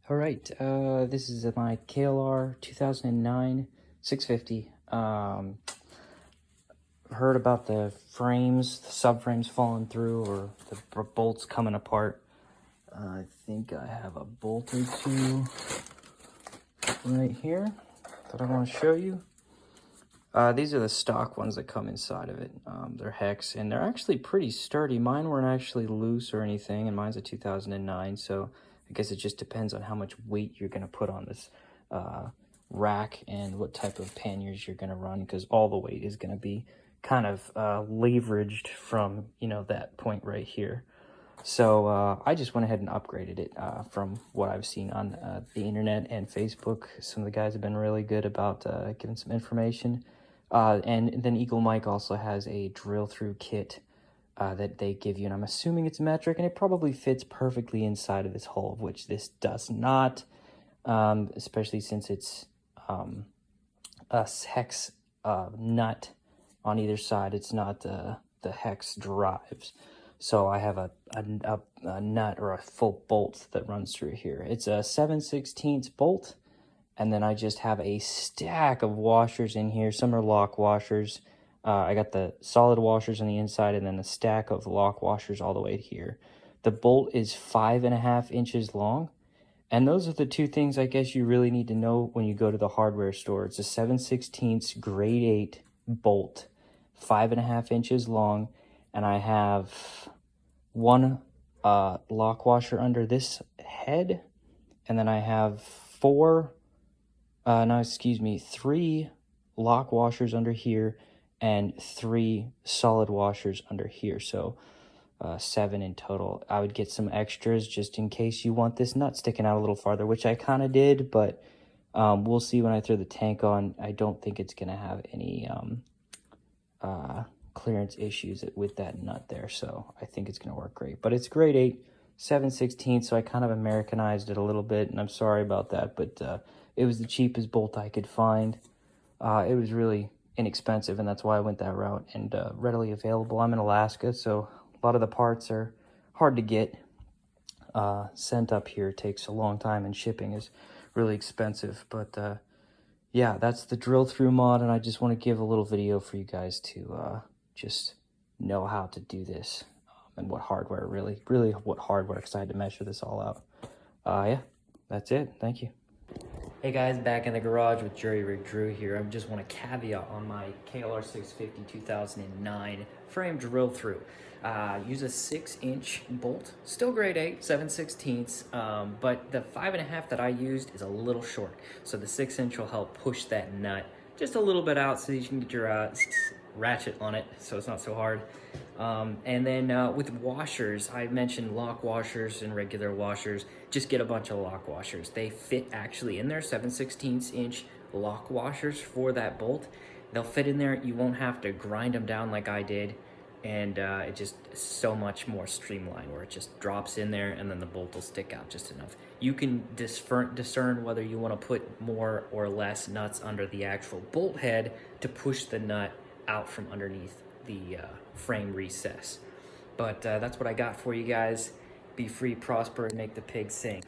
All right, this is my KLR 2009 650. Heard about the frames, the subframes falling through, or the bolts coming apart. I think I have a bolt or two right here that I want to show you. These are the stock ones that come inside of it. They're hex, and they're actually pretty sturdy. Mine weren't actually loose or anything, and mine's a 2009, so I guess it just depends on how much weight you're going to put on this rack and what type of panniers you're going to run, because all the weight is going to be kind of leveraged from, that point right here. So I just went ahead and upgraded it from what I've seen on the internet and Facebook. Some of the guys have been really good about giving some information. And then Eagle Mike also has a drill through kit that they give you, and I'm assuming it's metric, and it probably fits perfectly inside of this hole, which this does not, especially since it's a hex nut on either side. It's not the hex drives. So I have a nut or a full bolt that runs through here. It's a 7/16 bolt. And then I just have a stack of washers in here. Some are lock washers. I got the solid washers on the inside and then a stack of lock washers all the way to here. The bolt is 5.5 inches long. And those are the two things I guess you really need to know when you go to the hardware store. It's a 7/16 grade 8 bolt, 5.5 inches long. And I have one lock washer under this head. And then I have three lock washers under here and 3 solid washers under here. So 7 in total. I would get some extras just in case you want this nut sticking out a little farther, which I kind of did, but we'll see when I throw the tank on. I don't think it's going to have any clearance issues with that nut there, so I think it's going to work great. But it's grade 8, 7/16, so I kind of Americanized it a little bit, and I'm sorry about that, but it was the cheapest bolt I could find. It was really inexpensive, and that's why I went that route, and readily available. I'm in Alaska, so a lot of the parts are hard to get. Sent up here takes a long time, and shipping is really expensive. But yeah, that's the drill through mod, and I just want to give a little video for you guys to just know how to do this and what hardware, really what hardware, because I had to measure this all out. Yeah, that's it. Thank you. Hey guys, back in the garage with Jerry Rig Drew here. I just want to caveat on my KLR650 2009 frame drill through. Use a 6-inch bolt, still grade 8, 7/16, but the 5.5 that I used is a little short. So the 6-inch will help push that nut just a little bit out so you can get your ratchet on it so it's not so hard. And then with washers, I mentioned lock washers and regular washers. Just get a bunch of lock washers. They fit actually in there, 7/16 inch lock washers for that bolt. They'll fit in there. You won't have to grind them down like I did, and it just is so much more streamlined where it just drops in there and then the bolt will stick out just enough. You can discern whether you want to put more or less nuts under the actual bolt head to push the nut out from underneath the frame recess. But that's what I got for you guys. Be free, prosper, and make the pig sing.